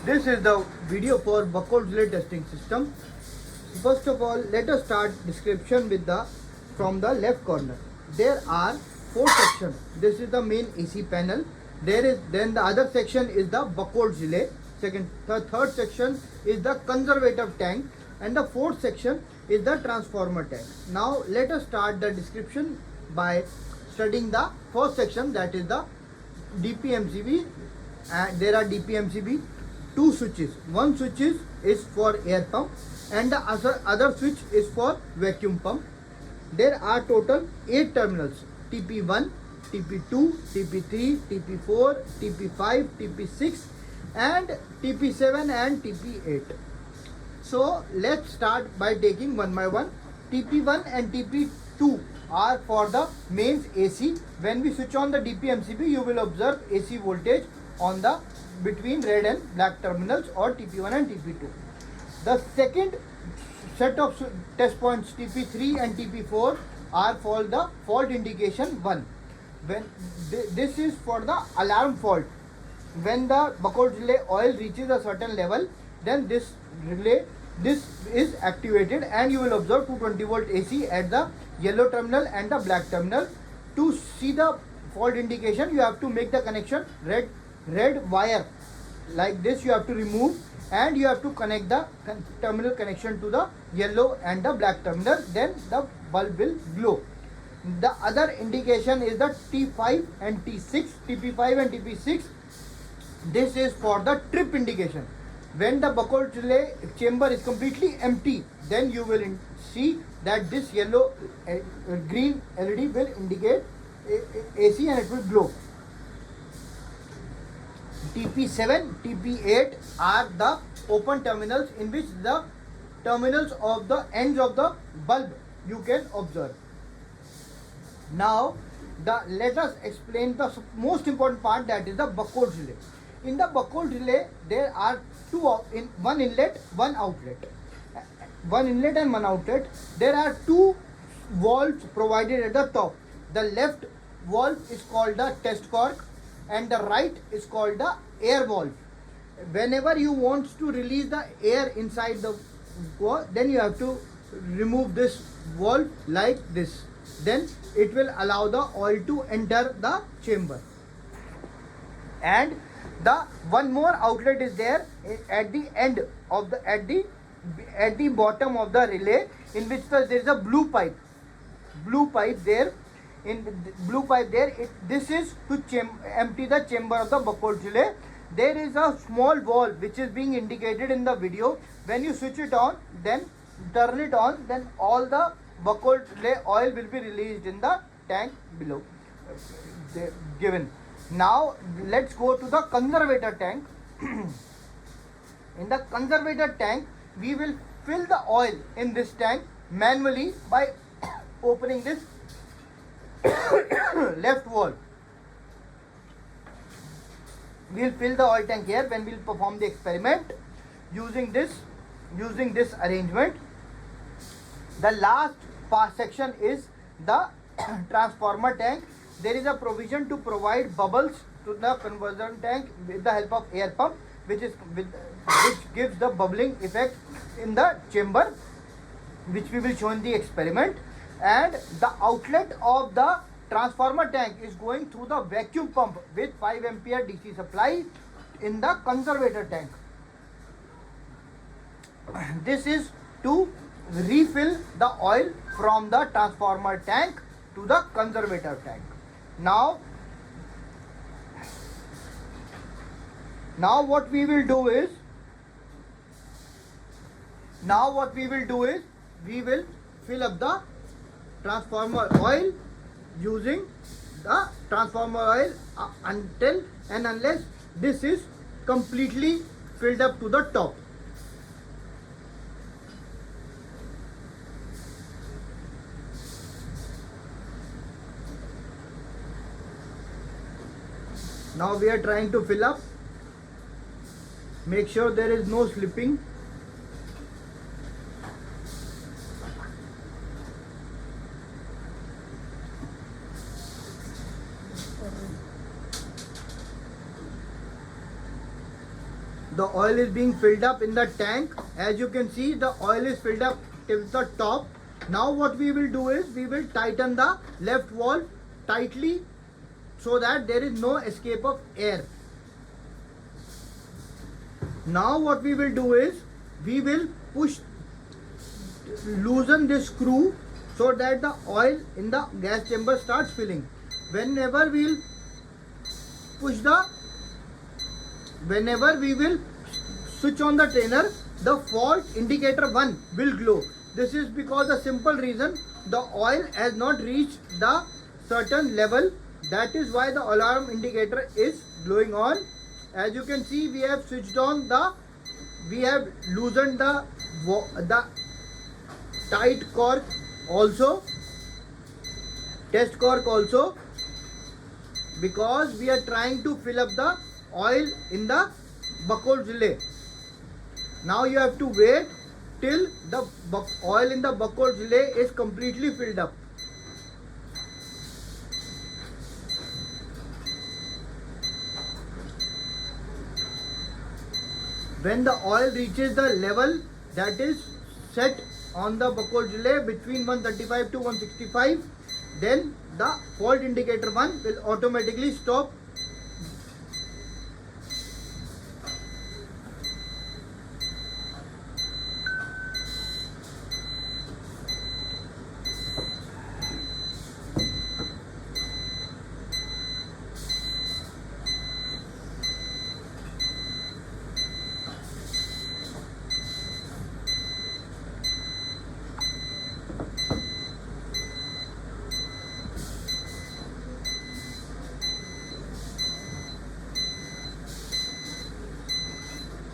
This is the video for Buckles relay testing system. First of all, let us start description with the from the left corner. There are four sections. This is the main AC panel. There is then the other section is the Buckles relay. The third section is the conservative tank, and the fourth section is the transformer tank. Now let us start the description by studying the first section, that is the DPMCB. And there are DPMCB two switches. One switch is for air pump and the other switch is for vacuum pump. There are total 8 terminals: TP1, TP2, TP3, TP4, TP5, TP6 and TP7 and TP8. So let's start by taking one by one. TP1 and TP2 are for the mains AC. When we switch on the DPMCB, you will observe AC voltage on the between red and black terminals, or TP1 and TP2. The second set of test points, TP3 and TP4, are for the fault indication 1. When this is for the alarm fault. When the Buckles relay oil reaches a certain level, then this is activated and you will observe 220 volt AC at the yellow terminal and the black terminal. To see the fault indication, you have to make the connection. Red wire like this you have to remove, and you have to connect the terminal connection to the yellow and the black terminal, then the bulb will glow. The other indication is the T5 and T6, TP5 and TP6. This is for the trip indication. When the Buckles relay chamber is completely empty, then you will see that this yellow green LED will indicate AC and it will glow. TP7, TP8 are the open terminals in which the terminals of the ends of the bulb you can observe. Now let us explain the most important part, that is the Buckles relay. In the Buckles relay there are one inlet, one outlet. One inlet and one outlet. There are two valves provided at the top. The left valve is called the test cork and the right is called the air valve. Whenever you want to release the air inside the valve, then you have to remove this valve like this. Then it will allow the oil to enter the chamber. And the one more outlet is there at the end of the at the bottom of the relay, in which there is a blue pipe there. In the blue pipe there, this is to empty the chamber of the Buckles relay. There is a small valve which is being indicated in the video. When you switch it on, then turn it on, then all the Buckles relay oil will be released in the tank below given. Now let's go to the conservator tank. In the conservator tank, we will fill the oil in this tank manually by opening this left valve. We will fill the oil tank here when we will perform the experiment using this arrangement. The last section is the transformer tank. There is a provision to provide bubbles to the conversion tank with the help of air pump, which gives the bubbling effect in the chamber, which we will show in the experiment. And the outlet of the transformer tank is going through the vacuum pump with 5 ampere DC supply in the conservator tank. This is to refill the oil from the transformer tank to the conservator tank. Now what we will do is we will fill up the transformer oil using the transformer oil until and unless this is completely filled up to the top. Now we are trying to fill up. Make sure there is no slipping. the oil is being filled up in the tank. As you can see, the oil is filled up till the top. Now what we will do is we will tighten the left valve tightly so that there is no escape of air. Now what we will do is we will loosen this screw so that the oil in the gas chamber starts filling. Whenever we will switch on the trainer, the fault indicator 1 will glow. This is because the simple reason the oil has not reached the certain level. That is why the alarm indicator is glowing on. As you can see, we have loosened the tight cork also, test cork also, because we are trying to fill up the oil in the buckle relay. Now you have to wait till the oil in the buckle relay is completely filled up. When the oil reaches the level that is set on the buckle relay between 135 to 165, then the fault indicator 1 will automatically stop.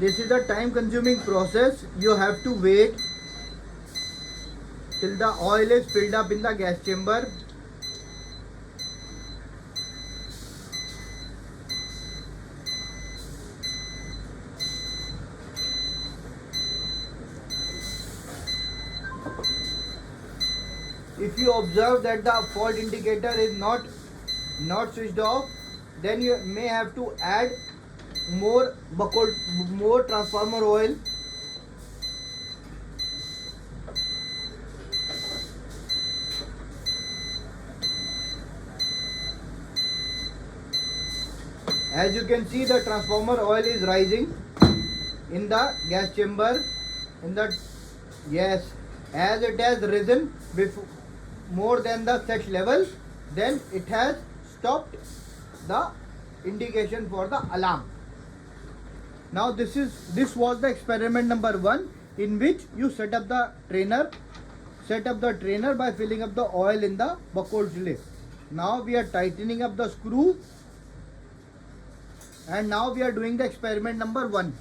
This is a time consuming process. You have to wait till the oil is filled up in the gas chamber. If you observe that the fault indicator is not switched off, then you may have to add more transformer oil. As you can see, the transformer oil is rising in the gas chamber. As it has risen more than the set level, then it has stopped the indication for the alarm. Now this was the experiment number 1, in which you set up the trainer by filling up the oil in the buckle relay. Now we are tightening up the screw, and now we are doing the experiment number 1.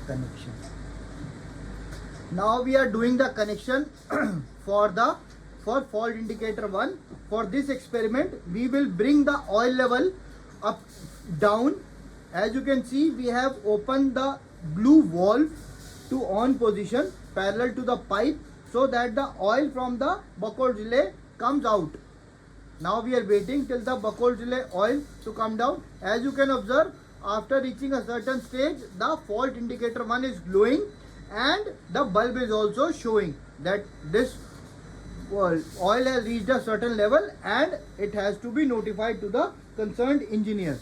Connection. Now we are doing the connection for fault indicator 1. For this experiment, we will bring the oil level down. As you can see, we have opened the blue valve to on position parallel to the pipe, so that the oil from the buckle relay comes out. Now we are waiting till the buckle relay oil to come down. As you can observe, after reaching a certain stage, the fault indicator 1 is glowing, and the bulb is also showing that this oil has reached a certain level and it has to be notified to the concerned engineer.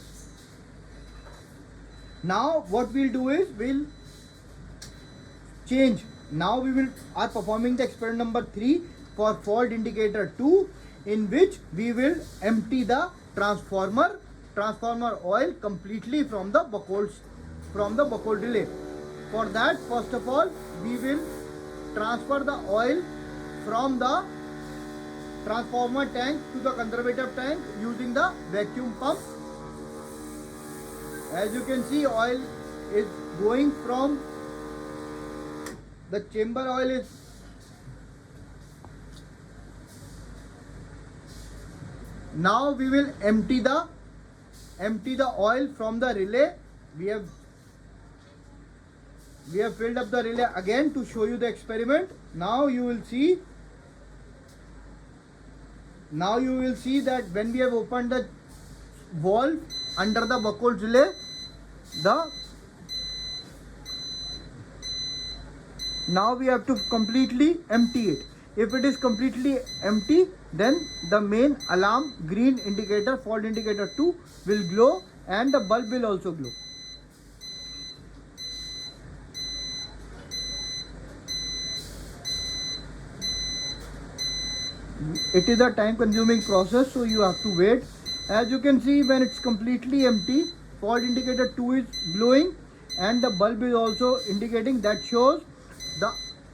Now what we'll do is we'll change. Now we are performing the experiment number 3 for fault indicator 2, in which we will empty the transformer oil completely from the buckle relay. For that, first of all, we will transfer the oil from the transformer tank to the conservator tank using the vacuum pump. As you can see, oil is going from the chamber. Oil is now we will empty the oil from the relay. We have filled up the relay again to show you the experiment. Now you will see Now you will see that when we have opened the valve under the buckwald relay, now we have to completely empty it. If it is completely empty, then the main alarm green indicator, fault indicator 2 will glow and the bulb will also glow. It is a time consuming process, so you have to wait. As you can see, when it's completely empty, fault indicator 2 is glowing and the bulb is also indicating. That shows the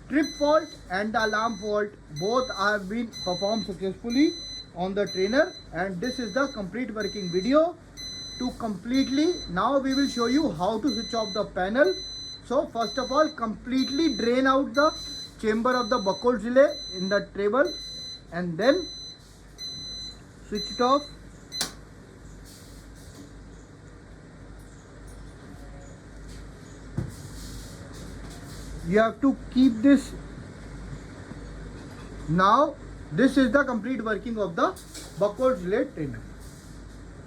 trip fault and the alarm fault both have been performed successfully on the trainer. And this is the complete working video. To completely, now we will show you how to switch off the panel. So first of all, completely drain out the chamber of the buckwald relay in the table and then switch it off. You have to keep this. Now this is the complete working of the buckwald relay trainer.